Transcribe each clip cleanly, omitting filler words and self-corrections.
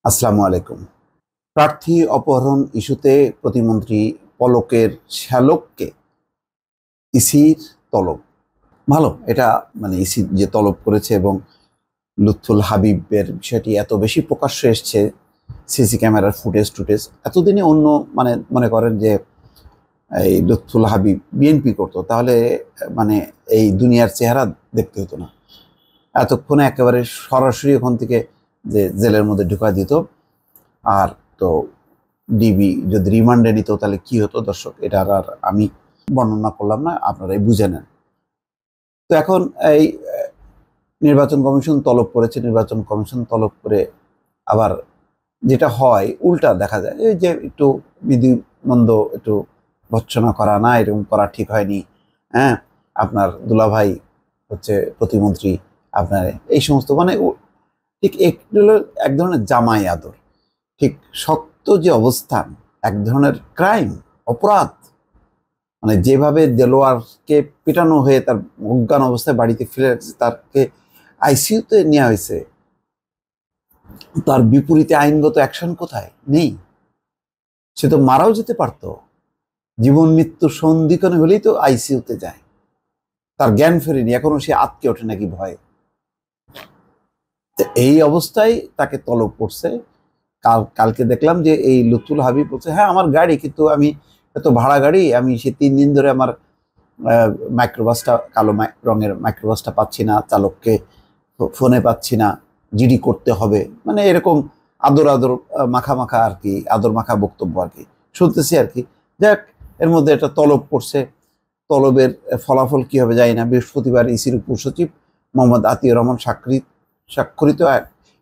আসসালামু আলাইকুম। প্রার্থী অপহরণ ইস্যুতে প্রতিমন্ত্রী পলকের শ্যালককে ইসির তলব। ভালো, এটা মানে ইসি যে তলব করেছে এবং লুৎফুল হাবিবের বিষয়টি এত বেশি প্রকাশ্যে এসছে, সিসি ক্যামেরার ফুটেজ এতদিনে অন্য মানে মনে করেন যে এই লুৎফুল হাবিব বিএনপি করতো তাহলে মানে এই দুনিয়ার চেহারা দেখতে হতো না। এতক্ষণে একেবারে সরাসরি ওখান থেকে যে জেলের মধ্যে ঢুকা দিত। আর তো ডিবি যদি রিমান্ডে নিত তাহলে কি হতো দর্শক, এটা আর আমি বর্ণনা করলাম না, আপনারাই বুঝে নেন। তো এখন এই নির্বাচন কমিশন তলব করেছে, নির্বাচন কমিশন তলব করে আবার যেটা হয় উল্টা দেখা যায়, এই যে একটু বিধিমন্দ একটু ভৎসনা করা, না এরকম করা ঠিক হয়নি, হ্যাঁ আপনার দুলাভাই হচ্ছে প্রতিমন্ত্রী, আপনার এই সমস্ত মানে ঠিক এগুলো এক ধরনের জামাই আদর। ঠিক সত্য যে অবস্থান, এক ধরনের ক্রাইম, অপরাধ, মানে যেভাবে দেলোয়ারকে পিটানো হয়ে তার অজ্ঞান অবস্থায় বাড়িতে ফিরে রাখছে, তাকে আইসিইউতে নেওয়া হয়েছে, তার বিপরীতে আইনগত অ্যাকশন কোথায় নেই? সে তো মারাও যেতে পারত, জীবন মৃত্যু সন্ধিক্ষণে হলেই তো আইসিইউতে যায়। তার জ্ঞান ফেরেনি, এখনো সে আটকে ওঠে নাকি ভয়ে। এই অবস্থায় তাকে তলব করছে। কালকে দেখলাম যে এই লুৎফুল হাবিব বলছে, হ্যাঁ আমার গাড়ি, কিন্তু আমি এত ভাড়া গাড়ি, আমি সে 3 দিন ধরে আমার মাইক্রোবাসটা, কালো রঙের মাইক্রোবাসটা পাচ্ছি না, চালককে ফোনে পাচ্ছি না, জিডি করতে হবে, মানে এরকম আদর আদর মাখা আর কি, আদর মাখা বক্তব্য আর কি শুনতেছি আর কি। যাক, এর মধ্যে একটা তলব করছে। তলবের ফলাফল কি হবে জানি না। বৃহস্পতিবার ইসির উপসচিব মোহাম্মদ আতিউর রহমান স্বাক্ষরিত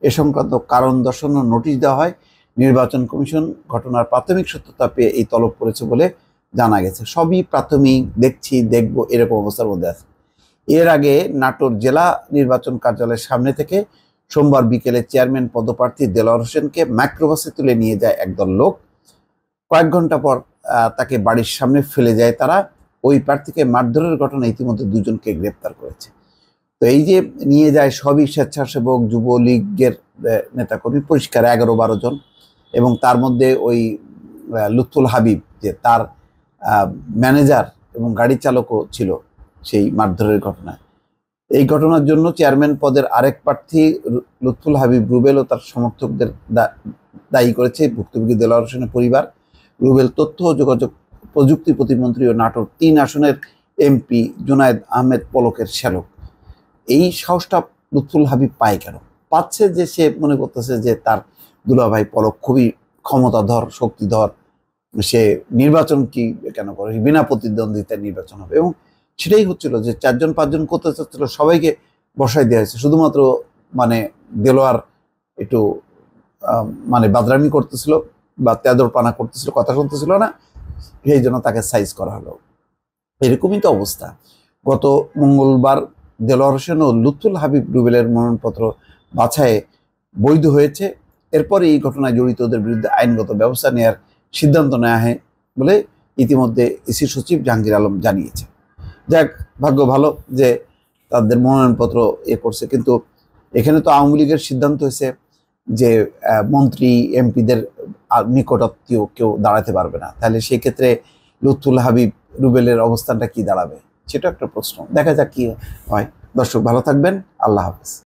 এ সংক্রান্ত কারণ দর্শানোর নোটিশ দেওয়া হয়। নির্বাচন কমিশন ঘটনার প্রাথমিক সত্যতা পেয়ে এই তলব করেছে বলে জানা গেছে। সবই প্রাথমিক, দেখবো এরকম অবস্থার মধ্যে আছে। এর আগে নাটোর জেলা নির্বাচন কার্যালয়ের সামনে থেকে সোমবার বিকেলে চেয়ারম্যান পদপ্রার্থী দেলোয়ার হোসেনকে মাইক্রোবাসে তুলে নিয়ে যায় একদল লোক। কয়েক ঘন্টা পর তাকে বাড়ির সামনে ফেলে যায় তারা। ওই প্রার্থীকে মারধরের ঘটনা ইতিমধ্যে 2জনকে গ্রেপ্তার করেছে। তো এই যে নিয়ে যায় সবই স্বেচ্ছাসেবক, যুবলীগের নেতাকর্মী, পরিষ্কার 11-12 জন, এবং তার মধ্যে ওই লুৎফুল হাবিব যে তার ম্যানেজার এবং গাড়ি চালকও ছিল সেই মারধরের ঘটনায়। এই ঘটনার জন্য চেয়ারম্যান পদের আরেক প্রার্থী লুৎফুল হাবিব রুবেল ও তার সমর্থকদের দায়ী করেছে ভুক্তভোগী দেলোয়ার হোসেনের পরিবার। রুবেল তথ্য ও যোগাযোগ প্রযুক্তি প্রতিমন্ত্রী ও নাটোর 3 আসনের এমপি জুনায়েদ আহমেদ পলকের শ্যালক। এই সাহসটা লুৎফুল হাবিব পায় কেন? পাচ্ছে যে সে মনে করতেছে যে তার দুলাভাই পলক খুবই ক্ষমতাধর, শক্তিধর, সে নির্বাচন কি কেন করে, বিনা প্রতিদ্বন্দ্বিতায় নির্বাচন হবে। এবং সেটাই হচ্ছিল যে 4-5 জন করতে চাচ্ছিল, সবাইকে বসাই দেওয়া হয়েছে। শুধুমাত্র মানে দেলোয়ার একটু মানে বাদরামি করতেছিল বা তেদর পানা করতেছিল, কথা শুনতেছিল না, সেই জন্য তাকে সাইজ করা হলো। এরকমই তো অবস্থা। গত মঙ্গলবার দেলোয়ার হোসেন ও লুৎফুল হাবিব রুবেলের মনোনয়নপত্র বাছাইয়ে বৈধ হয়েছে। এরপরে এই ঘটনায় জড়িতদের বিরুদ্ধে আইনগত ব্যবস্থা নেওয়ার সিদ্ধান্ত নেওয়া হয় বলে ইতিমধ্যে ইসি সচিব জাহাঙ্গীর আলম জানিয়েছে। যাক, ভাগ্য ভালো যে তাদের মনোনয়নপত্র করছে। কিন্তু এখানে তো আওয়ামী লীগের সিদ্ধান্ত হয়েছে যে মন্ত্রী এমপিদের নিকটাত্মীয় কেউ দাঁড়াতে পারবে না। তাহলে সেই ক্ষেত্রে লুৎফুল হাবিব রুবেলের অবস্থানটা কি দাঁড়াবে, সেটা একটা প্রশ্ন। দেখা যাক কি হয়। দর্শক ভালো থাকবেন, আল্লাহ হাফেজ।